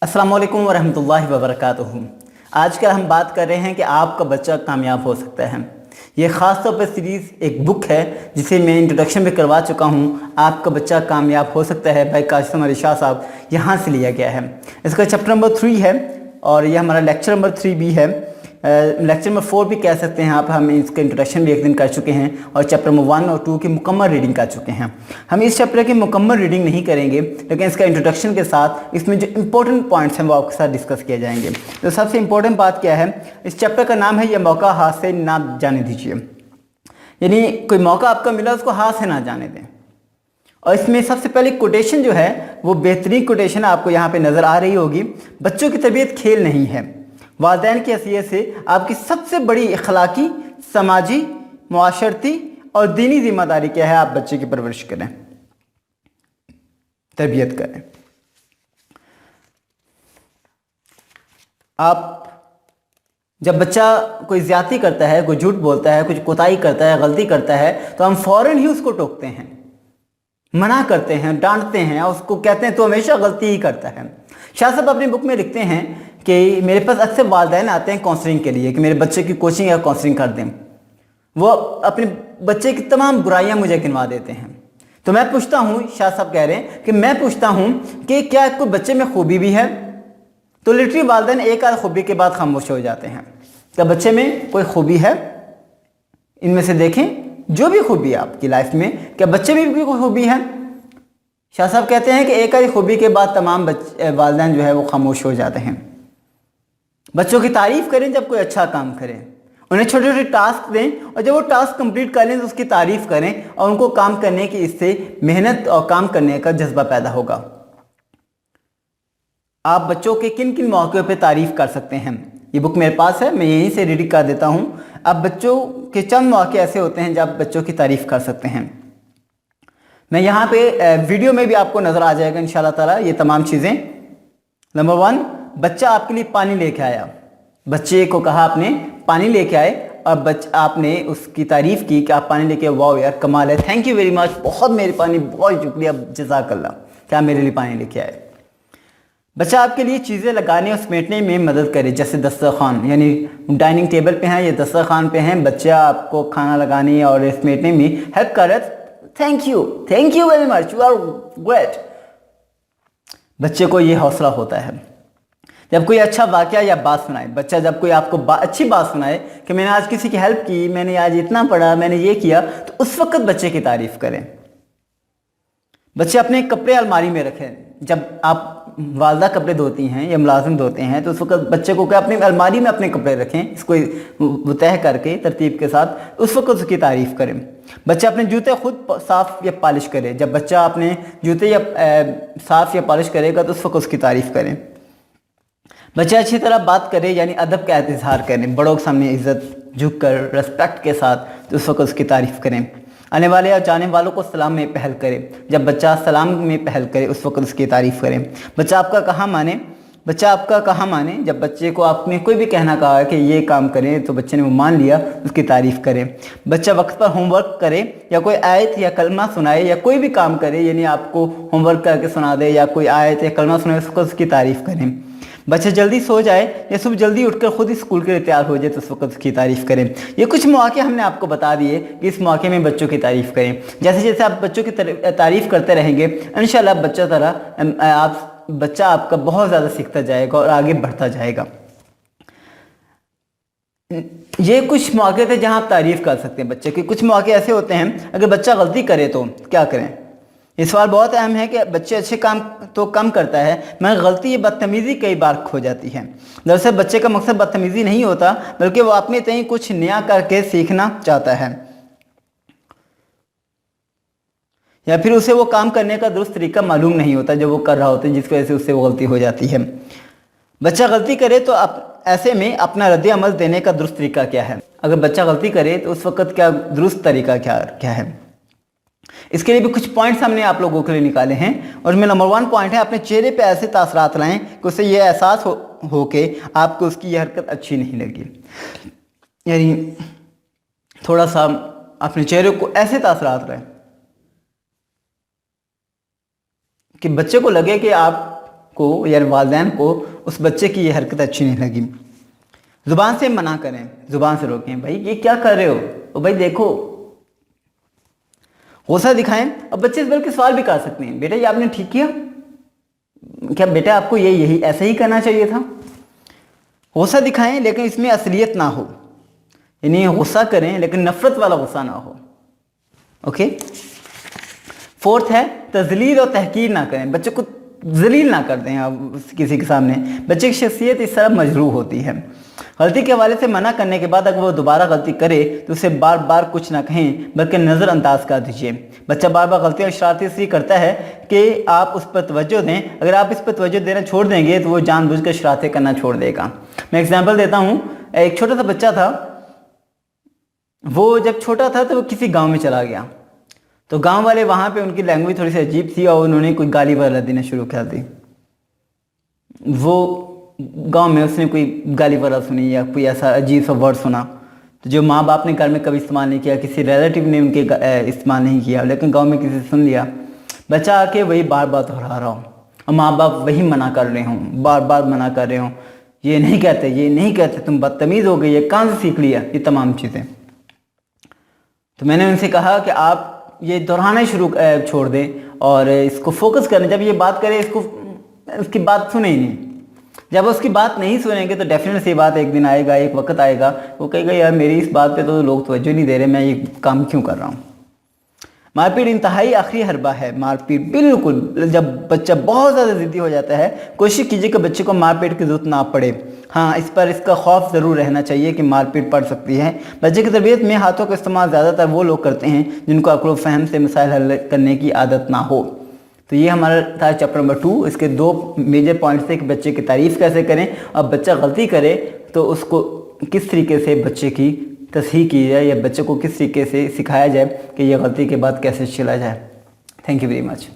अस्सलाम वालेकुम वरहमतुल्लाहि वबरकातुहू। आजकल हम बात कर रहे हैं कि आपका बच्चा कामयाब हो सकता है। ये ख़ास तौर पर सीरीज़ एक बुक है जिसे मैं इंट्रोडक्शन में करवा चुका हूँ। आपका बच्चा कामयाब हो सकता है भाई कासिम अली शाह साहब, यहाँ से लिया गया है। इसका चैप्टर नंबर 3 है और यह हमारा लेक्चर नंबर 3 भी है। लेक्चर नंबर 4 भी कह सकते हैं आप। हम इसका इंट्रोडक्शन भी एक दिन कर चुके हैं और चैप्टर नंबर 1 और 2 की मुकम्मल रीडिंग कर चुके हैं। हम इस चैप्टर की मुकम्मल रीडिंग नहीं करेंगे, लेकिन इसका इंट्रोडक्शन के साथ इसमें जो इंपॉर्टेंट पॉइंट्स हैं वो आपके साथ डिस्कस किए जाएंगे। तो सबसे इंपॉर्टेंट बात क्या है, इस चैप्टर का नाम है ये मौका हाथ से ना जाने दीजिए। यानी कोई मौका आपका मिला उसको हाथ से ना जाने दें। और इसमें सबसे पहले कोटेशन जो है वो बेहतरीन कोटेशन आपको यहाँ पे नज़र आ रही होगी। बच्चों की तबीयत खेल नहीं है। वालिदैन की हैसियत से आपकी सबसे बड़ी अखलाकी, समाजी, मुआशरती और दीनी जिम्मेदारी क्या है, आप बच्चे की परवरिश करें, तरबियत करें। आप जब बच्चा कोई ज़्यादती करता है, कोई झूठ बोलता है, कुछ कोताही करता है, गलती करता है, तो हम फ़ौरन ही उसको टोकते हैं, मना करते हैं, डांटते हैं और उसको कहते हैं तो हमेशा गलती ही करता है। शाह साहब अपनी बुक में लिखते हैं कि मेरे पास अक्सर वालिदैन आते हैं काउंसलिंग के लिए कि मेरे बच्चे की कोचिंग या काउंसलिंग कर दें। वो अपने बच्चे की तमाम बुराइयां मुझे गिनवा देते हैं। तो मैं पूछता हूँ, शाह साहब कह रहे हैं कि मैं पूछता हूँ कि क्या कोई बच्चे में खूबी भी है? तो लिटरली वालिदैन एक आध खूबी के बाद खामोश हो जाते हैं। क्या बच्चे में कोई खूबी है? इनमें से देखें जो भी खूबी है आपकी लाइफ में, क्या बच्चे में भी कोई खूबी है? शाह साहब कहते हैं कि एक आधी खूबी के बाद तमाम वालिदैन जो है वो खामोश हो जाते हैं। बच्चों की तारीफ़ करें जब कोई अच्छा काम करें, उन्हें छोटे छोटे टास्क दें और जब वो टास्क कंप्लीट कर लें तो उसकी तारीफ़ करें और उनको काम करने की, इससे मेहनत और काम करने का जज्बा पैदा होगा। आप बच्चों के किन किन मौक़ों पे तारीफ़ कर सकते हैं, ये बुक मेरे पास है, मैं यहीं से रीडिंग कर देता हूँ। अब बच्चों के चंद मौके ऐसे होते हैं जब बच्चों की तारीफ़ कर सकते हैं। मैं यहाँ पे वीडियो में भी आपको नज़र आ जाएगा इंशाल्लाह ताला ये तमाम चीज़ें। नंबर 1, बच्चा आपके लिए पानी लेके आया। बच्चे को कहा आपने पानी लेके आए और आपने उसकी तारीफ़ की कि आप पानी लेके, वाओ यार कमाल है, थैंक यू वेरी मच, बहुत मेहरबानी, बहुत शुक्रिया, जज़ाकल्लाह, क्या मेरे लिए पानी लेके आए। बच्चा आपके लिए चीज़ें लगाने और समेटने में मदद करे, जैसे दस्तरखान, यानी डाइनिंग टेबल पे हैं या दस्तरखान पे हैं, बच्चा आपको खाना लगाने और समेटने में हेल्प करे, thank you very much, you are great. बच्चे को ये हौसला होता है। जब कोई अच्छा वाकया या बात सुनाए, बच्चा जब कोई आपको अच्छी बात सुनाए कि मैंने आज किसी की हेल्प की, मैंने आज इतना पढ़ा, मैंने ये किया, तो उस वक्त बच्चे की तारीफ़ करें। बच्चे अपने कपड़े अलमारी में रखें। जब आप वालदा कपड़े धोती हैं या मुलाजिम धोते हैं तो उस वक्त बच्चे को क्या अपनी अलमारी में अपने कपड़े रखें, इसको तय करके तरतीब के साथ, उस वक्त उसकी तारीफ़ करें। बच्चा अपने जूते खुद साफ़ या पॉलिश करे। जब बच्चा अपने जूते या साफ़ या पॉलिश करेगा तो उस वक्त उसकी तारीफ़ करें। बच्चा अच्छी तरह बात करे, यानी अदब का इज़हार करें, बड़ों के सामने इज़्ज़त झुक कर रेस्पेक्ट के साथ, तो उस वक्त उसकी तारीफ़ करें। आने वाले और जाने वालों को सलाम में पहल करें। जब बच्चा सलाम में पहल करे उस वक्त उसकी तारीफ़ करें। बच्चा आपका कहा माने, जब बच्चे को आपने कोई भी कहना कहा है कि ये काम करें तो बच्चे ने वो मान लिया, उसकी तारीफ़ करें। बच्चा वक्त पर होमवर्क करे या कोई आयत या कलमा सुनाए या कोई भी काम करे, यानी आपको होमवर्क करके सुना दे या कोई आयत या कलमा सुनाए, उस वक्त उसकी तारीफ़ करें। बच्चा जल्दी सो जाए या सुबह जल्दी उठकर खुद ही स्कूल के लिए तैयार हो जाए तो उस वक्त उसकी तारीफ़ करें। ये कुछ मौके हमने आपको बता दिए कि इस मौके में बच्चों की तारीफ़ करें। जैसे जैसे आप बच्चों की तारीफ़ करते रहेंगे इंशाल्लाह बच्चा आपका बहुत ज़्यादा सीखता जाएगा और आगे बढ़ता जाएगा। ये कुछ मौके थे जहाँ आप तारीफ़ कर सकते हैं बच्चे के। कुछ मौके ऐसे होते हैं अगर बच्चा गलती करे तो क्या करें। ये सवाल बहुत अहम है कि बच्चे अच्छे काम तो कम करता है मगर गलती या बदतमीज़ी कई बार खो जाती है। दरअसल बच्चे का मकसद बदतमीज़ी नहीं होता, बल्कि वो अपने तय कुछ नया करके सीखना चाहता है, या फिर उसे वो काम करने का दुरुस्त तरीका मालूम नहीं होता जो वो कर रहा होता है, जिसकी वजह से उससे वो गलती हो जाती है। बच्चा गलती करे तो ऐसे में अपना रद्द अमल देने का दुरुस्त तरीका क्या है। अगर बच्चा गलती करे तो उस वक्त क्या दुरुस्त तरीका क्या है, इसके लिए भी कुछ पॉइंट्स हमने आप लोगों के लिए निकाले हैं। और उसमें नंबर 1 पॉइंट है, अपने चेहरे पे ऐसे तासरात लाएं कि उसे ये एहसास हो के आपको उसकी यह हरकत अच्छी नहीं लगी। यानी थोड़ा सा अपने चेहरे को ऐसे तासरात लाएं कि बच्चे को लगे कि आपको को या वालिदैन को उस बच्चे की ये हरकत अच्छी नहीं लगी। ज़ुबान से मना करें, ज़ुबान से रोकें, भाई ये क्या कर रहे हो, तो भाई देखो, गुस्सा दिखाएं। अब बच्चे इस बल्कि सवाल भी कर सकते हैं, बेटा ये आपने ठीक किया क्या, बेटा आपको ये यही ऐसा ही करना चाहिए था। गुस्सा दिखाएं लेकिन इसमें असलियत ना हो, यानी गुस्सा करें लेकिन नफरत वाला गुस्सा ना हो। ओके। फोर्थ है तजलील और तहकीर ना करें, बच्चे को जलील ना कर दें आप किसी के सामने। बच्चे की शख्सियत इस तरह मजरूह होती है। गलती के हवाले से मना करने के बाद अगर वो दोबारा गलती करे तो उसे बार बार कुछ ना कहें बल्कि नज़रअंदाज कर दीजिए। बच्चा बार बार गलतियाँ और शरारतें इसलिए करता है कि आप उस पर तवज्जो दें। अगर आप इस पर तवज्जो देना छोड़ देंगे तो वो जानबूझकर शरारतें करना छोड़ देगा। मैं एग्जाम्पल देता हूँ, एक छोटा सा बच्चा था, वो जब छोटा था तो वो किसी गाँव में चला गया, तो गांव वाले वहाँ पे उनकी लैंग्वेज थोड़ी सी अजीब थी और उन्होंने कोई गाली वगैरह देना शुरू कर दी। वो गांव में उसने कोई गाली वगैरह सुनी या कोई ऐसा अजीब सा वर्ड सुना, तो जो माँ बाप ने घर में कभी इस्तेमाल नहीं किया, किसी रिलेटिव ने उनके इस्तेमाल नहीं किया, लेकिन गांव में किसी सुन लिया, बच्चा आके वही बार बार दोहरा रहा हूँ और माँ बाप वही मना कर रहे हूँ, बार बार मना कर रहे हूँ, ये नहीं कहते, ये नहीं कहते, तुम बदतमीज़ हो गई, ये कहाँ से सीख लिया, ये तमाम चीज़ें। तो मैंने उनसे कहा कि आप ये दोहराना छोड़ दें और इसको फोकस करें। जब ये बात करें इसको, उसकी बात सुने ही नहीं। जब उसकी बात नहीं सुनेंगे तो डेफिनेटली ये बात एक दिन आएगा, एक वक्त आएगा, वो कहेगा यार मेरी इस बात पे तो लोग तवज्जो नहीं दे रहे, मैं ये काम क्यों कर रहा हूँ। मारपीट इंतहाई आखिरी हरबा है। मारपीट बिल्कुल, जब बच्चा बहुत ज़्यादा ज़िद्दी हो जाता है, कोशिश कीजिए कि बच्चे को मारपीट की ज़रूरत ना पड़े। हाँ, इस पर इसका खौफ ज़रूर रहना चाहिए कि मारपीट पड़ सकती है। बच्चे की तरबियत में हाथों का इस्तेमाल ज़्यादातर वो लोग करते हैं जिनको अक्ल फ़हम से मसाइल हल करने की आदत ना हो। तो ये हमारा था चैप्टर नंबर 2। इसके 2 मेजर पॉइंट्स थे कि बच्चे की तारीफ़ कैसे करें, अब बच्चा गलती करे तो उसको किस तरीके से बच्चे की तस्हीह की जाए या बच्चे को किस तरीके से सिखाया जाए कि यह गलती के बाद कैसे चला जाए। Thank you very much.